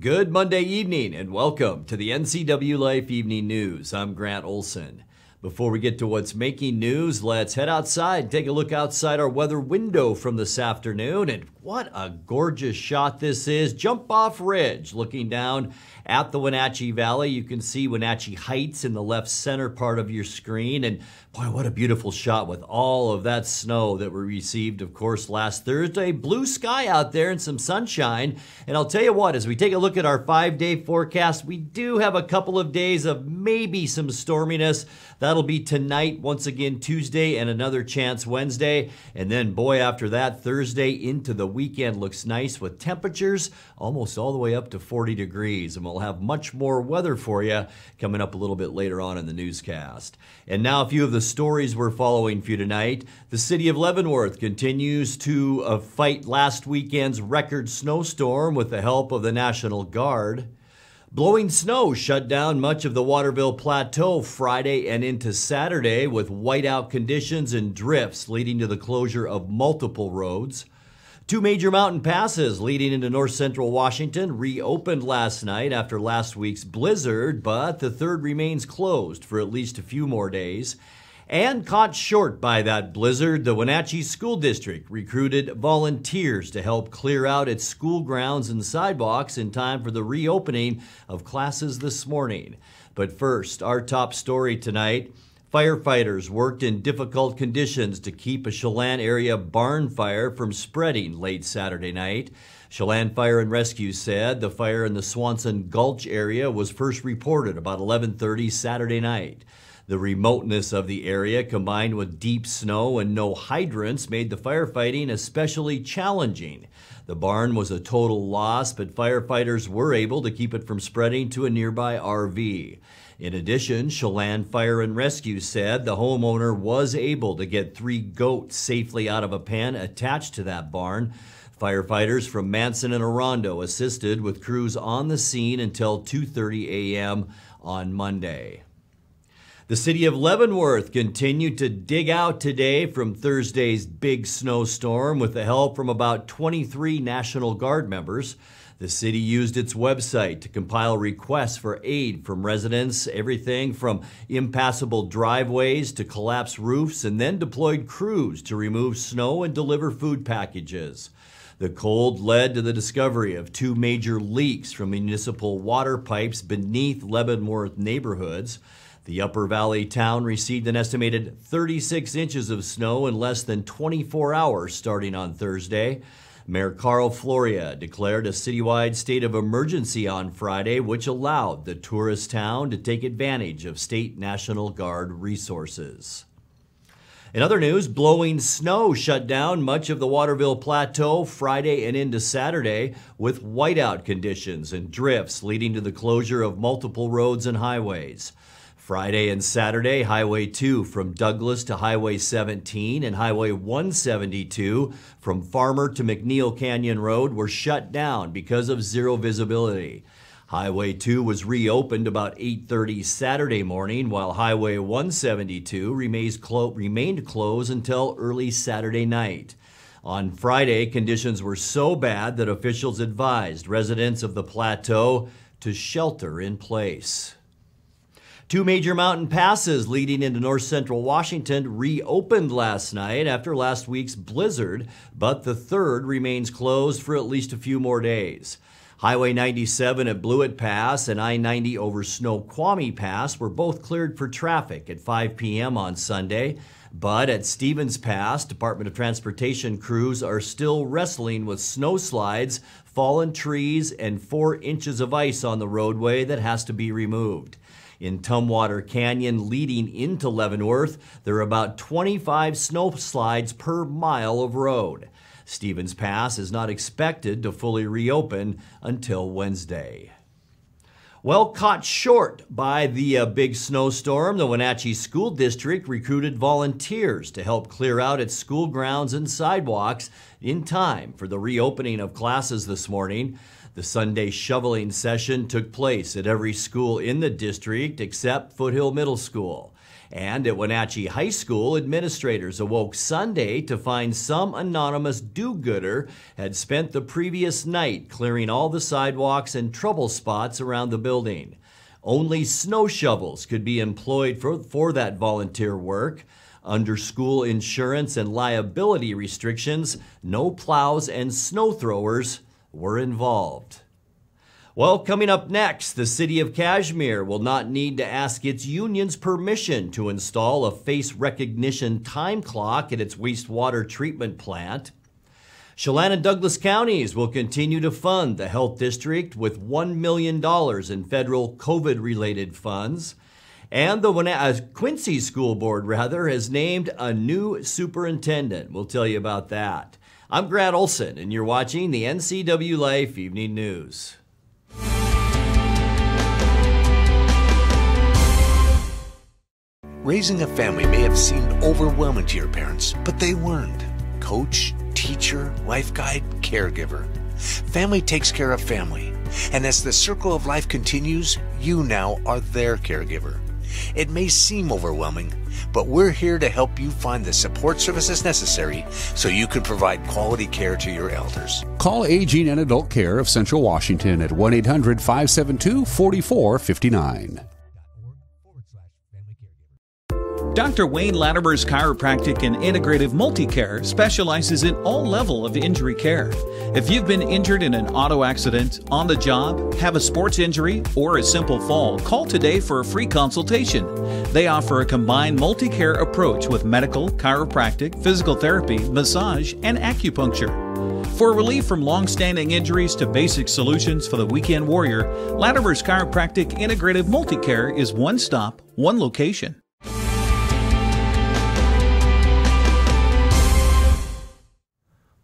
Good Monday evening and welcome to the NCWLIFE Evening News. I'm Grant Olson. Before we get to what's making news, let's head outside and take a look outside our weather window from this afternoon. And what a gorgeous shot this is. Jump off ridge looking down at the Wenatchee Valley. You can see Wenatchee Heights in the left center part of your screen. And boy, what a beautiful shot with all of that snow that we received, of course, last Thursday. Blue sky out there and some sunshine. And I'll tell you what, as we take a look at our 5-day forecast, we do have a couple of days of maybe some storminess. That'll be tonight, once again Tuesday, and another chance Wednesday. And then, boy, after that, Thursday into the weekend looks nice with temperatures almost all the way up to 40 degrees. And we'll have much more weather for you coming up a little bit later on in the newscast. And now a few of the stories we're following for you tonight. The city of Leavenworth continues to fight last weekend's record snowstorm with the help of the National Guard. Blowing snow shut down much of the Waterville Plateau Friday and into Saturday with whiteout conditions and drifts leading to the closure of multiple roads. Two major mountain passes leading into north central Washington reopened last night after last week's blizzard, but the third remains closed for at least a few more days. And caught short by that blizzard, the Wenatchee School District recruited volunteers to help clear out its school grounds and sidewalks in time for the reopening of classes this morning. But first, our top story tonight. Firefighters worked in difficult conditions to keep a Chelan area barn fire from spreading late Saturday night. Chelan Fire and Rescue said the fire in the Swanson Gulch area was first reported about 11:30 Saturday night. The remoteness of the area combined with deep snow and no hydrants made the firefighting especially challenging. The barn was a total loss, but firefighters were able to keep it from spreading to a nearby RV. In addition, Chelan Fire and Rescue said the homeowner was able to get 3 goats safely out of a pen attached to that barn. Firefighters from Manson and Orondo assisted with crews on the scene until 2:30 a.m. on Monday. The city of Leavenworth continued to dig out today from Thursday's big snowstorm with the help from about 23 National Guard members. The city used its website to compile requests for aid from residents, everything from impassable driveways to collapsed roofs, and then deployed crews to remove snow and deliver food packages. The cold led to the discovery of 2 major leaks from municipal water pipes beneath Leavenworth neighborhoods. The Upper Valley town received an estimated 36 inches of snow in less than 24 hours starting on Thursday. Mayor Carl Floria declared a citywide state of emergency on Friday, which allowed the tourist town to take advantage of state National Guard resources. In other news, blowing snow shut down much of the Waterville Plateau Friday and into Saturday with whiteout conditions and drifts leading to the closure of multiple roads and highways. Friday and Saturday, Highway 2 from Douglas to Highway 17 and Highway 172 from Farmer to McNeil Canyon Road were shut down because of zero visibility. Highway 2 was reopened about 8:30 Saturday morning, while Highway 172 remained closed until early Saturday night. On Friday, conditions were so bad that officials advised residents of the plateau to shelter in place. 2 major mountain passes leading into north central Washington reopened last night after last week's blizzard, but the third remains closed for at least a few more days. Highway 97 at Blewett Pass and I-90 over Snoqualmie Pass were both cleared for traffic at 5 p.m. on Sunday, but at Stevens Pass, Department of Transportation crews are still wrestling with snow slides, fallen trees, and 4 inches of ice on the roadway that has to be removed. In Tumwater Canyon leading into Leavenworth, there are about 25 snow slides per mile of road. Stevens Pass is not expected to fully reopen until Wednesday. Well, caught short by the big snowstorm, the Wenatchee School District recruited volunteers to help clear out its school grounds and sidewalks in time for the reopening of classes this morning. The Sunday shoveling session took place at every school in the district except Foothill Middle School. And at Wenatchee High School, administrators awoke Sunday to find some anonymous do-gooder had spent the previous night clearing all the sidewalks and trouble spots around the building. Only snow shovels could be employed for that volunteer work. Under school insurance and liability restrictions, no plows and snow throwers were involved. Well, coming up next, the city of Cashmere will not need to ask its union's permission to install a face recognition time clock at its wastewater treatment plant. Chelan and Douglas counties will continue to fund the health district with $1 million in federal COVID-related funds. And the Quincy School Board, has named a new superintendent. We'll tell you about that. I'm Grant Olson, and you're watching the NCWLIFE Evening News. Raising a family may have seemed overwhelming to your parents, but they weren't. Coach, teacher, life guide, caregiver. Family takes care of family. And as the circle of life continues, you now are their caregiver. It may seem overwhelming, but we're here to help you find the support services necessary so you can provide quality care to your elders. Call Aging and Adult Care of Central Washington at 1-800-572-4459. Dr. Wayne Latimer's Chiropractic and Integrative Multicare specializes in all level of injury care. If you've been injured in an auto accident, on the job, have a sports injury, or a simple fall, call today for a free consultation. They offer a combined multi-care approach with medical, chiropractic, physical therapy, massage, and acupuncture. For relief from long-standing injuries to basic solutions for the weekend warrior, Latimer's Chiropractic Integrative Multicare is one stop, one location.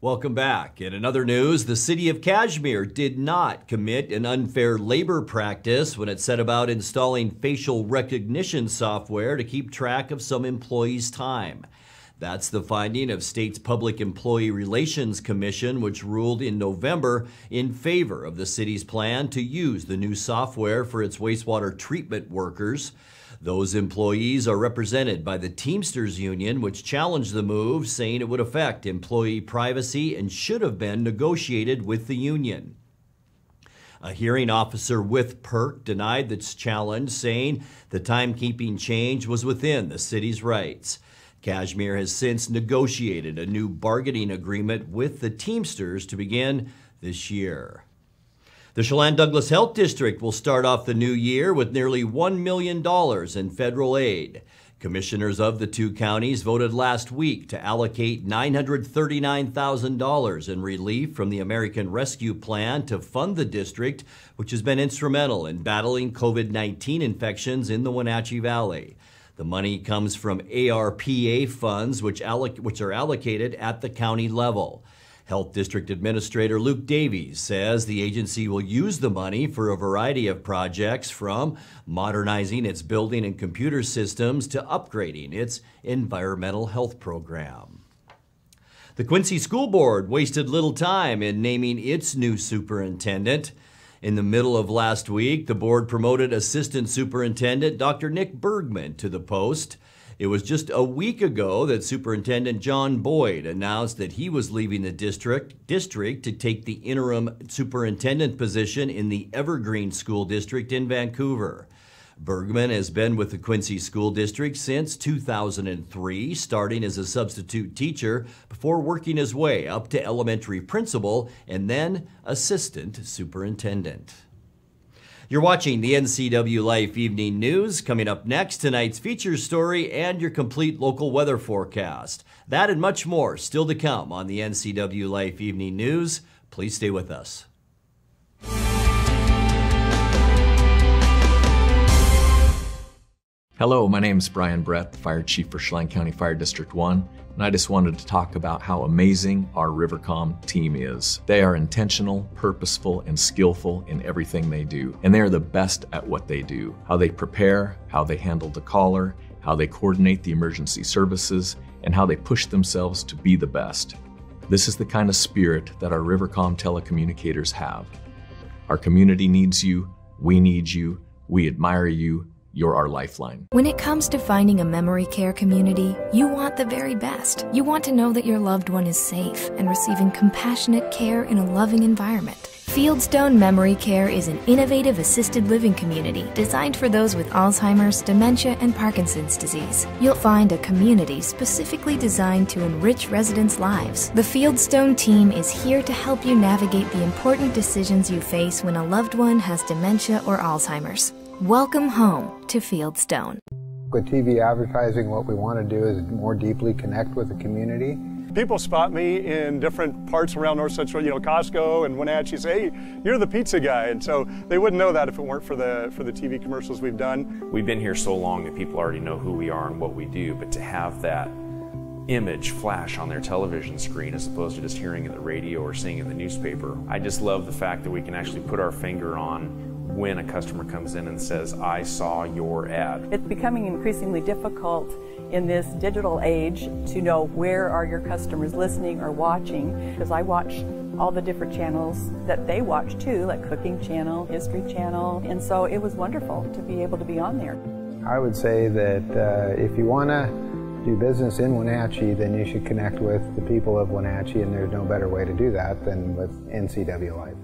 Welcome back. In another news, the city of Cashmere did not commit an unfair labor practice when it set about installing facial recognition software to keep track of some employees' time. That's the finding of state's Public Employee Relations Commission, which ruled in November in favor of the city's plan to use the new software for its wastewater treatment workers. Those employees are represented by the Teamsters Union, which challenged the move, saying it would affect employee privacy and should have been negotiated with the union. A hearing officer with PERC denied this challenge, saying the timekeeping change was within the city's rights. Cashmere has since negotiated a new bargaining agreement with the Teamsters to begin this year. The Chelan Douglas Health District will start off the new year with nearly $1 million in federal aid. Commissioners of the two counties voted last week to allocate $939,000 in relief from the American Rescue Plan to fund the district, which has been instrumental in battling COVID-19 infections in the Wenatchee Valley. The money comes from ARPA funds, which are allocated at the county level. Health District Administrator Luke Davies says the agency will use the money for a variety of projects, from modernizing its building and computer systems to upgrading its environmental health program. The Quincy School Board wasted little time in naming its new superintendent. In the middle of last week, the board promoted Assistant Superintendent Dr. Nick Bergman to the post. It was just a week ago that Superintendent John Boyd announced that he was leaving the district to take the interim superintendent position in the Evergreen School District in Vancouver. Bergman has been with the Quincy School District since 2003, starting as a substitute teacher before working his way up to elementary principal and then assistant superintendent. You're watching the NCWLIFE Evening News. Coming up next, tonight's feature story and your complete local weather forecast. That and much more still to come on the NCWLIFE Evening News. Please stay with us. Hello, my name is Brian Brett, the Fire Chief for Chelan County Fire District 1, and I just wanted to talk about how amazing our Rivercom team is. They are intentional, purposeful, and skillful in everything they do, and they are the best at what they do. How they prepare, how they handle the caller, how they coordinate the emergency services, and how they push themselves to be the best. This is the kind of spirit that our Rivercom telecommunicators have. Our community needs you, we need you, we admire you, You're our lifeline. When it comes to finding a memory care community, you want the very best. You want to know that your loved one is safe and receiving compassionate care in a loving environment. Fieldstone Memory Care is an innovative assisted living community designed for those with Alzheimer's, dementia, and Parkinson's disease. You'll find a community specifically designed to enrich residents' lives. The Fieldstone team is here to help you navigate the important decisions you face when a loved one has dementia or Alzheimer's. Welcome home to Fieldstone. With TV advertising, what we want to do is more deeply connect with the community. People spot me in different parts around North Central, Costco and Wenatchee, say, hey, you're the pizza guy. And so they wouldn't know that if it weren't for the TV commercials we've done. We've been here so long that people already know who we are and what we do, but to have that image flash on their television screen as opposed to just hearing it in the radio or seeing it in the newspaper, I just love the fact that we can actually put our finger on when a customer comes in and says, I saw your ad. It's becoming increasingly difficult in this digital age to know where are your customers listening or watching, because I watch all the different channels that they watch too, like Cooking Channel, History Channel, and so it was wonderful to be able to be on there. I would say that if you want to do business in Wenatchee, then you should connect with the people of Wenatchee, and there's no better way to do that than with NCWLIFE.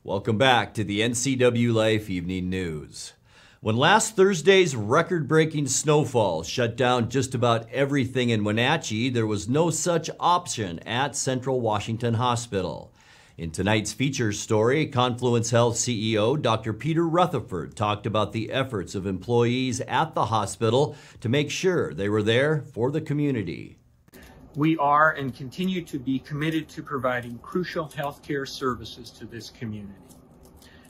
Welcome back to the NCWLIFE Evening News. When last Thursday's record-breaking snowfall shut down just about everything in Wenatchee, there was no such option at Central Washington Hospital. In tonight's feature story, Confluence Health CEO Dr. Peter Rutherford talked about the efforts of employees at the hospital to make sure they were there for the community. We are and continue to be committed to providing crucial healthcare services to this community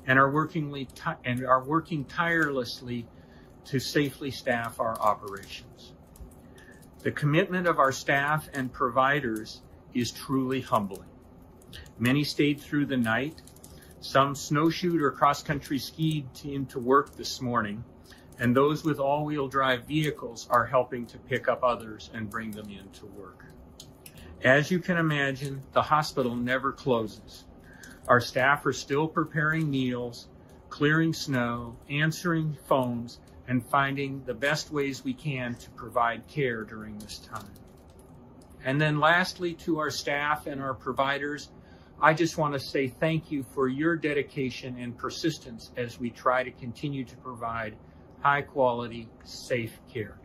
and are working tirelessly to safely staff our operations. The commitment of our staff and providers is truly humbling. Many stayed through the night. Some snowshoed or cross-country skied into work this morning, and those with all-wheel drive vehicles are helping to pick up others and bring them into work. As you can imagine, the hospital never closes. Our staff are still preparing meals, clearing snow, answering phones, and finding the best ways we can to provide care during this time. And then lastly, to our staff and our providers, I just want to say thank you for your dedication and persistence as we try to continue to provide high-quality, safe care.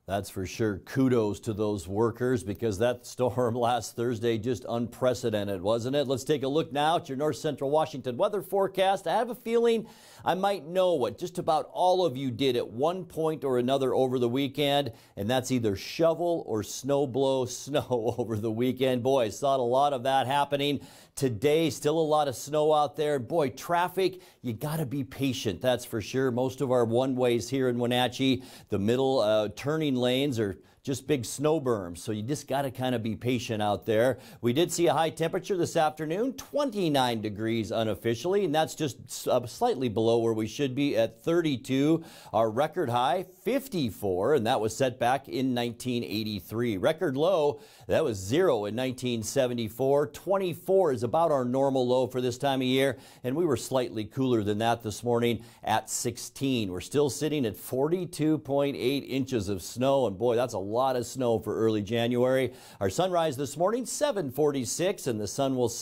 That's for sure. Kudos to those workers, because that storm last Thursday just unprecedented, wasn't it? Let's take a look now at your North Central Washington weather forecast. I have a feeling I might know what just about all of you did at one point or another over the weekend, and that's either shovel or snow blow snow over the weekend. Boy, I saw a lot of that happening today. Still a lot of snow out there. Boy, traffic, you got to be patient, that's for sure. Most of our one-ways here in Wenatchee, the middle turning lanes are just big snow berms, so you just got to kind of be patient out there. We did see a high temperature this afternoon, 29 degrees unofficially, and that's just slightly below where we should be at 32. Our record high, 54, and that was set back in 1983. Record low, that was 0 in 1974. 24 is about our normal low for this time of year, and we were slightly cooler than that this morning at 16. We're still sitting at 42.8 inches of snow, and boy, that's a lot of snow for early January. Our sunrise this morning, 7:46, and the sun will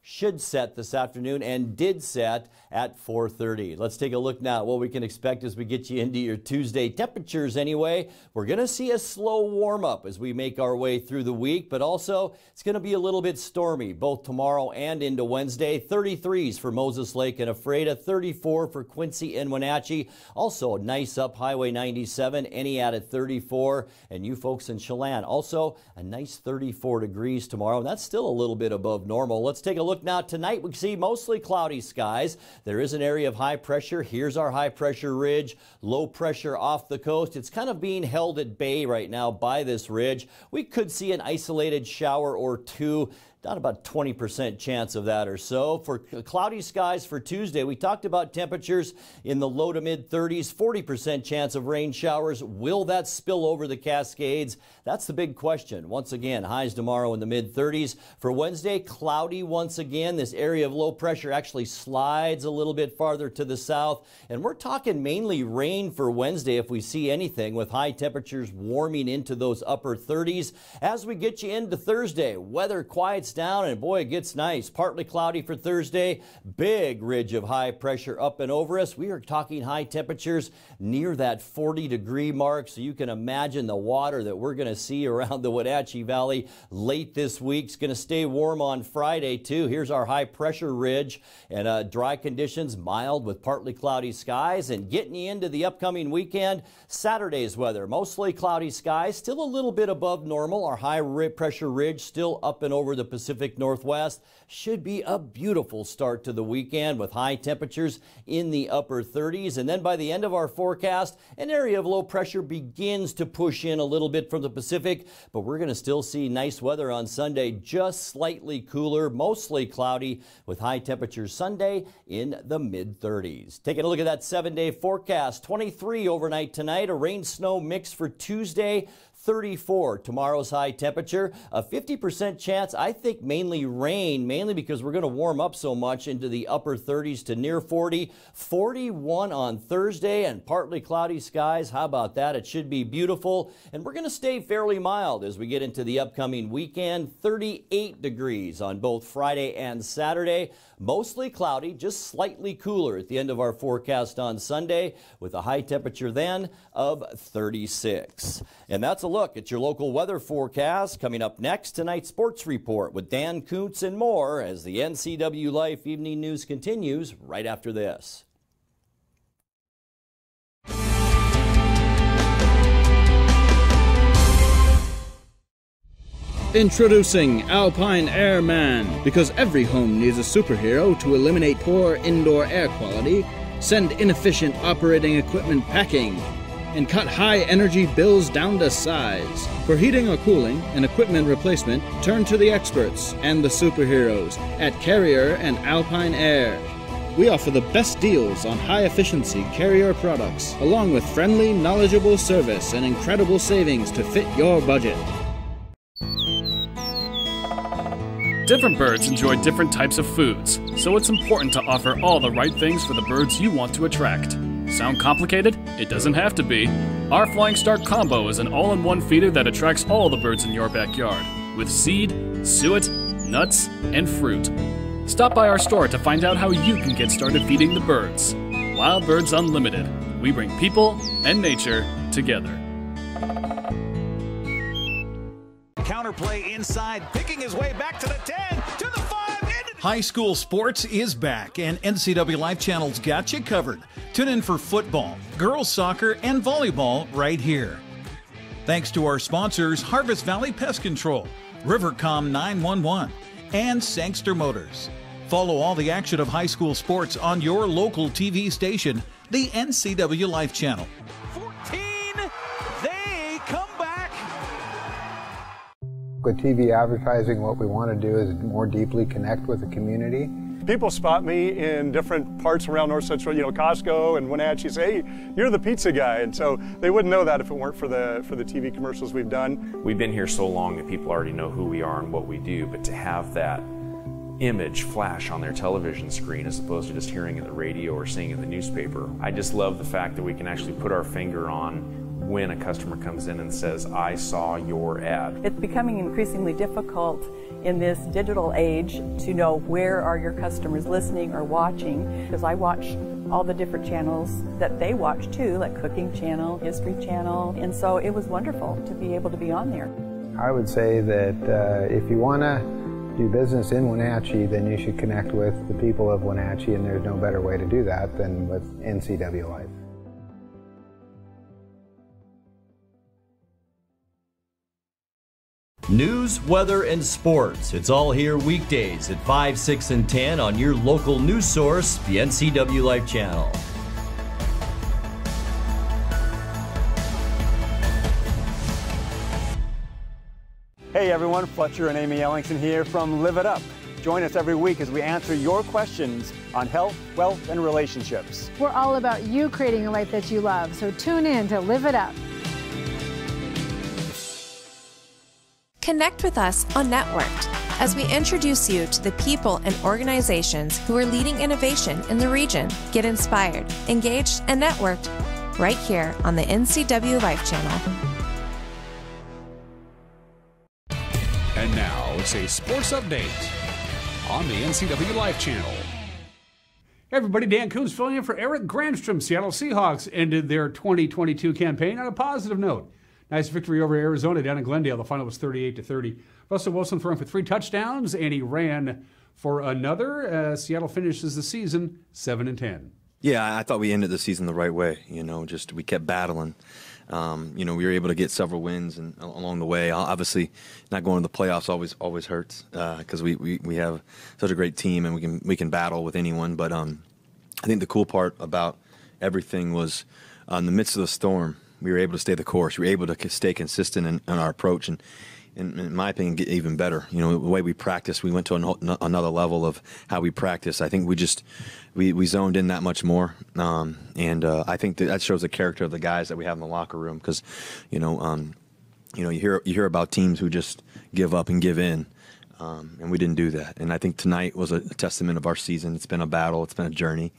should set this afternoon, and did set at 4:30. Let's take a look now at what we can expect as we get you into your Tuesday temperatures anyway. We're going to see a slow warm up as we make our way through the week, but also it's going to be a little bit stormy both tomorrow and into Wednesday. 33s for Moses Lake and Ephrata, 34 for Quincy and Wenatchee. Also nice up Highway 97, Eniat at 34, and you folks in Chelan also a nice 34 degrees tomorrow, and that's still a little bit above normal. Let's take a look now. Tonight we see mostly cloudy skies. There is an area of high pressure. Here's our high pressure ridge. Low pressure off the coast. It's kind of being held at bay right now by this ridge. We could see an isolated shower or two Down about 20% chance of that or so. For cloudy skies for Tuesday, we talked about temperatures in the low to mid 30s, 40% chance of rain showers. Will that spill over the Cascades? That's the big question. Once again, highs tomorrow in the mid 30s. For Wednesday, cloudy once again. This area of low pressure actually slides a little bit farther to the south. And we're talking mainly rain for Wednesday if we see anything, with high temperatures warming into those upper 30s. As we get you into Thursday, weather quiets down and boy, it gets nice. Partly cloudy for Thursday. Big ridge of high pressure up and over us. We are talking high temperatures near that 40-degree mark, so you can imagine the water that we're going to see around the Wenatchee Valley late this week. It's going to stay warm on Friday too. Here's our high pressure ridge, and dry conditions, mild with partly cloudy skies. And getting you into the upcoming weekend, Saturday's weather, mostly cloudy skies, still a little bit above normal. Our high pressure ridge still up and over the Pacific Northwest. Should be a beautiful start to the weekend with high temperatures in the upper 30s. And then by the end of our forecast, an area of low pressure begins to push in a little bit from the Pacific, but we're going to still see nice weather on Sunday, just slightly cooler, mostly cloudy with high temperatures Sunday in the mid 30s. Taking a look at that 7-day forecast, 23 overnight tonight, a rain snow mix for Tuesday, 34 tomorrow's high temperature, a 50% chance, I think mainly rain, mainly because we're going to warm up so much into the upper 30s to near 40, 41 on Thursday, and partly cloudy skies. How about that? It should be beautiful, and we're going to stay fairly mild as we get into the upcoming weekend. 38 degrees on both Friday and Saturday. Mostly cloudy, just slightly cooler at the end of our forecast on Sunday, with a high temperature then of 36. And that's a look at your local weather forecast. Coming up next, tonight's sports report with Dan Kuntz and more as the NCWLIFE Evening News continues right after this. Introducing Alpine Airman. Because every home needs a superhero to eliminate poor indoor air quality, send inefficient operating equipment packing, and cut high energy bills down to size. For heating or cooling and equipment replacement, turn to the experts and the superheroes at Carrier and Alpine Air. We offer the best deals on high-efficiency Carrier products, along with friendly, knowledgeable service and incredible savings to fit your budget. Different birds enjoy different types of foods, so it's important to offer all the right things for the birds you want to attract. Sound complicated? It doesn't have to be. Our Flying Start Combo is an all-in-one feeder that attracts all the birds in your backyard, with seed, suet, nuts, and fruit. Stop by our store to find out how you can get started feeding the birds. Wild Birds Unlimited. We bring people and nature together. Counterplay inside, picking his way back to the 10, to the 5, High school sports is back, and NCWLIFE Channel's got you covered. Tune in for football, girls soccer, and volleyball right here. Thanks to our sponsors, Harvest Valley Pest Control, Rivercom 911, and Sangster Motors. Follow all the action of high school sports on your local TV station, the NCWLIFE Channel. With TV advertising, what we want to do is more deeply connect with the community. People spot me in different parts around North Central, Costco and Wenatchee, say, hey, you're the pizza guy. And so they wouldn't know that if it weren't for the TV commercials we've done. We've been here so long that people already know who we are and what we do, but to have that image flash on their television screen as opposed to just hearing it in the radio or seeing it in the newspaper, I just love the fact that we can actually put our finger on when a customer comes in and says, I saw your ad. It's becoming increasingly difficult in this digital age to know where are your customers listening or watching, because I watch all the different channels that they watch too, like Cooking Channel, History Channel, and so it was wonderful to be able to be on there. I would say that if you want to do business in Wenatchee, then you should connect with the people of Wenatchee, and there's no better way to do that than with NCWLIFE. News, weather, and sports. It's all here weekdays at 5, 6, and 10 on your local news source, the NCWLIFE Channel. Hey, Hey everyone, Fletcher and Amy Ellingson here from Live It Up. Join us every week as we answer your questions on health, wealth, and relationships. We're all about you creating a life that you love, so tune in to Live It Up. Connect with us on Networked as we introduce you to the people and organizations who are leading innovation in the region. Get inspired, engaged, and networked right here on the NCWLIFE channel. And now it's a sports update on the NCWLIFE channel. Hey everybody, Dan Coons filling in for Eric Granstrom. Seattle Seahawks ended their 2022 campaign on a positive note. Nice victory over Arizona down in Glendale. The final was 38-30. Russell Wilson throwing for 3 touchdowns, and he ran for another. Seattle finishes the season 7-10. Yeah, I thought we ended the season the right way. Just we kept battling. We were able to get several wins and along the way. Obviously, not going to the playoffs always hurts because we have such a great team and we can battle with anyone. But I think the cool part about everything was in the midst of the storm, we were able to stay the course. We were able to stay consistent in our approach and, in my opinion, get even better. The way we practiced, we went to another level of how we practice. I think we zoned in that much more, and I think that shows the character of the guys that we have in the locker room. Because, you hear about teams who just give up and give in, and we didn't do that. And I think tonight was a testament of our season. It's been a battle. It's been a journey.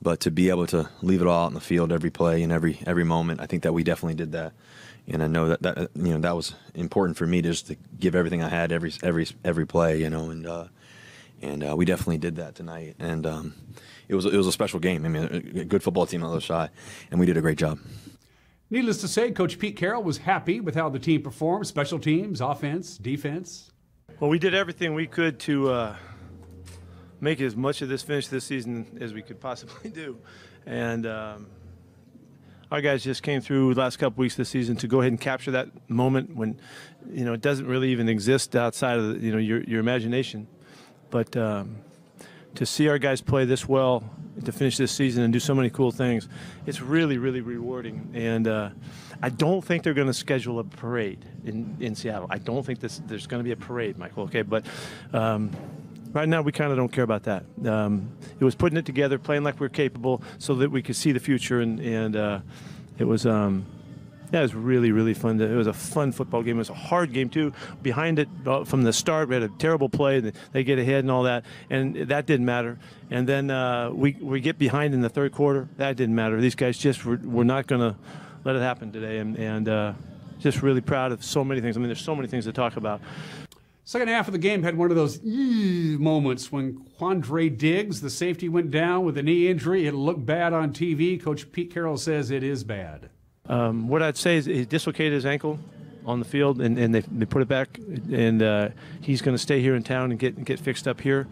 But to be able to leave it all out in the field, every play and every moment, I think that we definitely did that. And I know that that was important for me just to give everything I had every play, and we definitely did that tonight. And it was a special game. I mean, a good football team on the other side, and we did a great job. Needless to say, Coach Pete Carroll was happy with how the team performed, special teams, offense, defense. Well, we did everything we could to make as much of this finish this season as we could possibly do, and our guys just came through the last couple weeks this season to go ahead and capture that moment when, it doesn't really even exist outside of your imagination. But to see our guys play this well, to finish this season and do so many cool things, it's really, really rewarding. And I don't think they're going to schedule a parade in Seattle. I don't think there's going to be a parade, Michael. Okay, but right now we kind of don't care about that. It was putting it together, playing like we were capable, so that we could see the future, and it was. Yeah, it was really, really fun. It was a fun football game. It was a hard game, too. Behind it, from the start, we had a terrible play. They get ahead and all that, and that didn't matter. And then we get behind in the third quarter. That didn't matter. These guys just were not going to let it happen today, and just really proud of so many things. I mean, there's so many things to talk about. Second half of the game had one of those moments when Quandre Diggs, the safety, went down with a knee injury. It looked bad on TV. Coach Pete Carroll says it is bad. What I'd say is he dislocated his ankle on the field, and they put it back, and he's going to stay here in town and get fixed up here.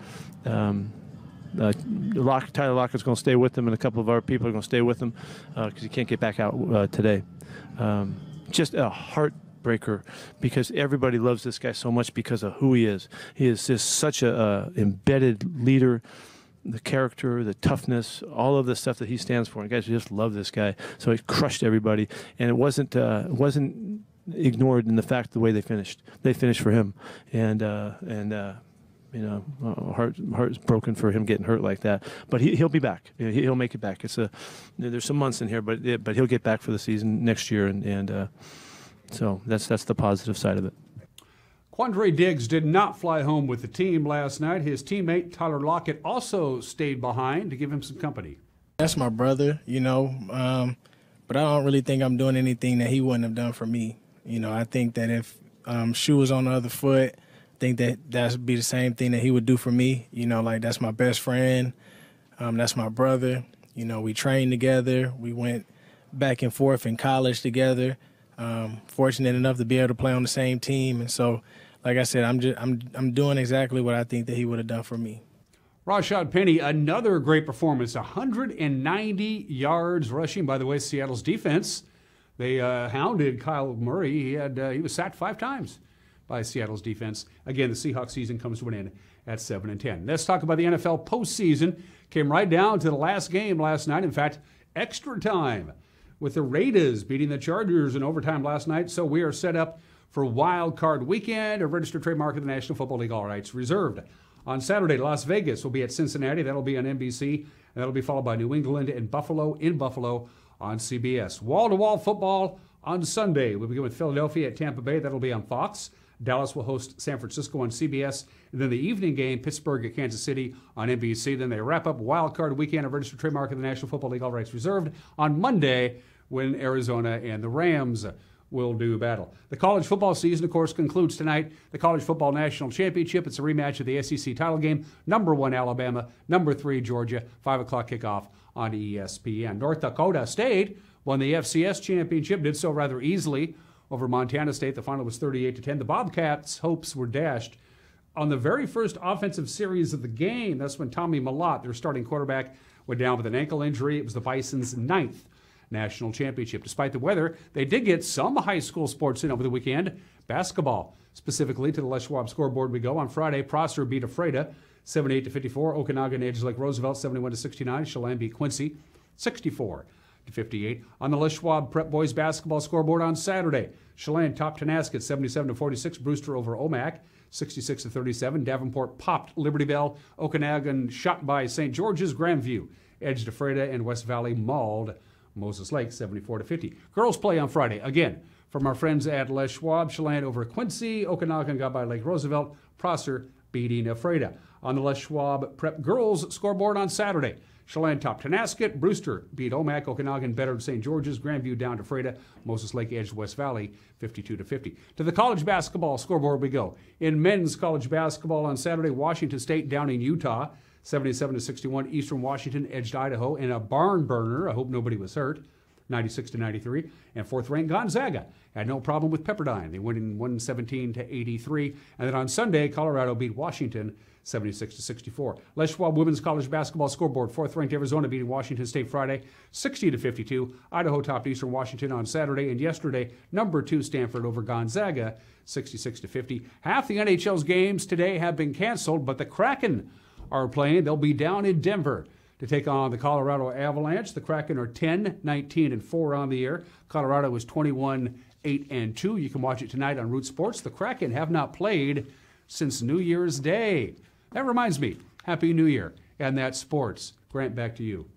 Tyler Lockett's going to stay with him, and a couple of our people are going to stay with him because he can't get back out today. Just a heartbreaker because everybody loves this guy so much because of who he is. He is just such a embedded leader. The character, the toughness, all of the stuff that he stands for. And guys just love this guy. So he crushed everybody. And it wasn't ignored in the fact the way they finished. They finished for him. And heart's broken for him getting hurt like that. But he'll be back. He'll make it back. There's some months in here, but he'll get back for the season next year. And so that's the positive side of it. Quandre Diggs did not fly home with the team last night. His teammate, Tyler Lockett, also stayed behind to give him some company. That's my brother, but I don't really think I'm doing anything that he wouldn't have done for me. I think that if shoe was on the other foot, I think that would be the same thing that he would do for me. That's my best friend. That's my brother. We trained together. We went back and forth in college together. Fortunate enough to be able to play on the same team. And so, like I said, I'm doing exactly what I think that he would have done for me. Rashad Penny, another great performance, 190 yards rushing. By the way, Seattle's defense, they hounded Kyle Murray. He was sacked 5 times by Seattle's defense. Again, the Seahawks season comes to an end at 7-10. Let's talk about the NFL postseason. Came right down to the last game last night. In fact, extra time, with the Raiders beating the Chargers in overtime last night. So we are set up for Wild Card Weekend, a registered trademark of the National Football League, all rights reserved. On Saturday, Las Vegas will be at Cincinnati. That'll be on NBC, and that'll be followed by New England and Buffalo in Buffalo on CBS. Wall-to-wall football on Sunday. We'll begin with Philadelphia at Tampa Bay. That'll be on Fox. Dallas will host San Francisco on CBS. And then the evening game, Pittsburgh at Kansas City on NBC. Then they wrap up Wild Card Weekend, a registered trademark of the National Football League, all rights reserved, on Monday when Arizona and the Rams will do battle. The college football season, of course, concludes tonight. The College Football National Championship. It's a rematch of the SEC title game. Number 1 Alabama, number 3 Georgia. 5 o'clock kickoff on ESPN. North Dakota State won the FCS championship, did so rather easily over Montana State. The final was 38-10. The Bobcats' hopes were dashed on the very first offensive series of the game. That's when Tommy Mellott, their starting quarterback, went down with an ankle injury. It was the Bison's 9th national championship. Despite the weather, they did get some high school sports in over the weekend. Basketball, specifically, to the Les Schwab scoreboard we go. On Friday, Prosser beat Ephrata 78-54. Okanogan edged Lake Roosevelt 71-69. Chelan beat Quincy 64-58. On the Les Schwab Prep Boys basketball scoreboard on Saturday, Chelan topped Tonasket 77-46. Brewster over Omak 66-37. Davenport popped Libertyville. Okanogan shot by St. George's. Grandview edged Ephrata, and West Valley mauled Moses Lake 74-50. Girls play on Friday again from our friends at Les Schwab. Chelan over Quincy. Okanogan got by Lake Roosevelt. Prosser beating Ephrata. On the Les Schwab Prep Girls scoreboard on Saturday, Chelan topped Tonasket. Brewster beat Omak. Okanogan bettered St. George's. Grandview down to Ephrata. Moses Lake edged West Valley 52-50. To the college basketball scoreboard we go. In men's college basketball on Saturday, Washington State down in Utah 77-61. Eastern Washington edged Idaho in a barn burner. I hope nobody was hurt. 96-93. And fourth-ranked Gonzaga had no problem with Pepperdine. They went in 117-83. And then on Sunday, Colorado beat Washington 76-64. Les Schwab women's college basketball scoreboard. Fourth-ranked Arizona beating Washington State Friday 60-52. Idaho topped Eastern Washington on Saturday. And yesterday, number 2 Stanford over Gonzaga 66-50. Half the NHL's games today have been canceled, but the Kraken are playing. They'll be down in Denver to take on the Colorado Avalanche. The Kraken are 10-19-4 on the year. Colorado is 21-8-2. You can watch it tonight on Root Sports. The Kraken have not played since New Year's Day. That reminds me, Happy New Year. And that's sports. Grant, back to you.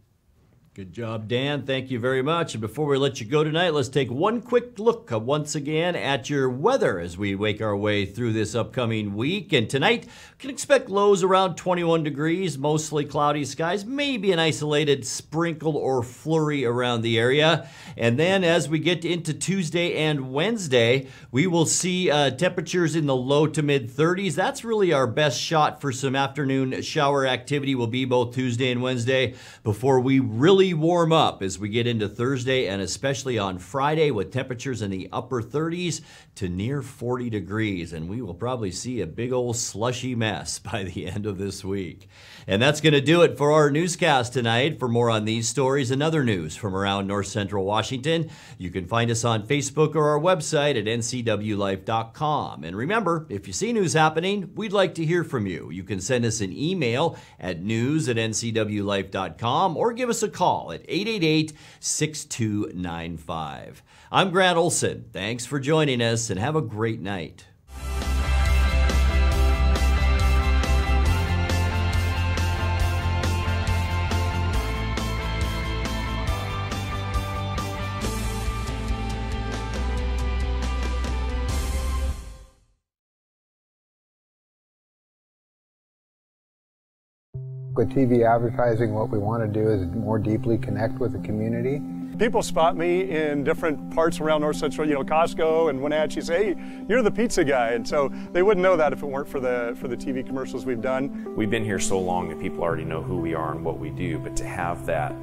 Good job, Dan. Thank you very much. And before we let you go tonight, let's take one quick look once again at your weather as we make our way through this upcoming week. And tonight, you can expect lows around 21 degrees, mostly cloudy skies, maybe an isolated sprinkle or flurry around the area. And then as we get into Tuesday and Wednesday, we will see temperatures in the low to mid 30s. That's really our best shot for some afternoon shower activity will be both Tuesday and Wednesday before we really warm up as we get into Thursday and especially on Friday with temperatures in the upper 30s to near 40 degrees. And we will probably see a big old slushy mess by the end of this week. And that's going to do it for our newscast tonight. For more on these stories and other news from around North Central Washington, you can find us on Facebook or our website at NCWLIFE.com. And remember, if you see news happening, we'd like to hear from you. You can send us an email at news@NCWLIFE.com or give us a call at 888-6295. I'm Grant Olson. Thanks for joining us and have a great night. With TV advertising, what we want to do is more deeply connect with the community. People spot me in different parts around North Central, Costco and Wenatchee, say, hey, you're the pizza guy. And so they wouldn't know that if it weren't for the TV commercials we've done. We've been here so long that people already know who we are and what we do, but to have that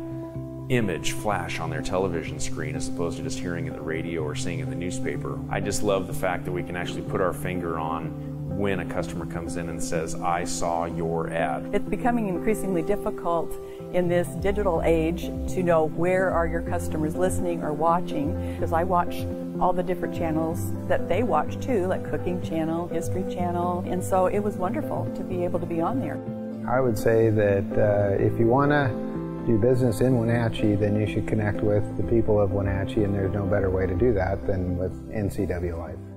image flash on their television screen as opposed to just hearing it in the radio or seeing it in the newspaper, I just love the fact that we can actually put our finger on when a customer comes in and says, I saw your ad. It's becoming increasingly difficult in this digital age to know where are your customers listening or watching, because I watch all the different channels that they watch too, like Cooking Channel, History Channel, and so it was wonderful to be able to be on there. I would say that if you want to do business in Wenatchee, then you should connect with the people of Wenatchee, and there's no better way to do that than with NCWLIFE.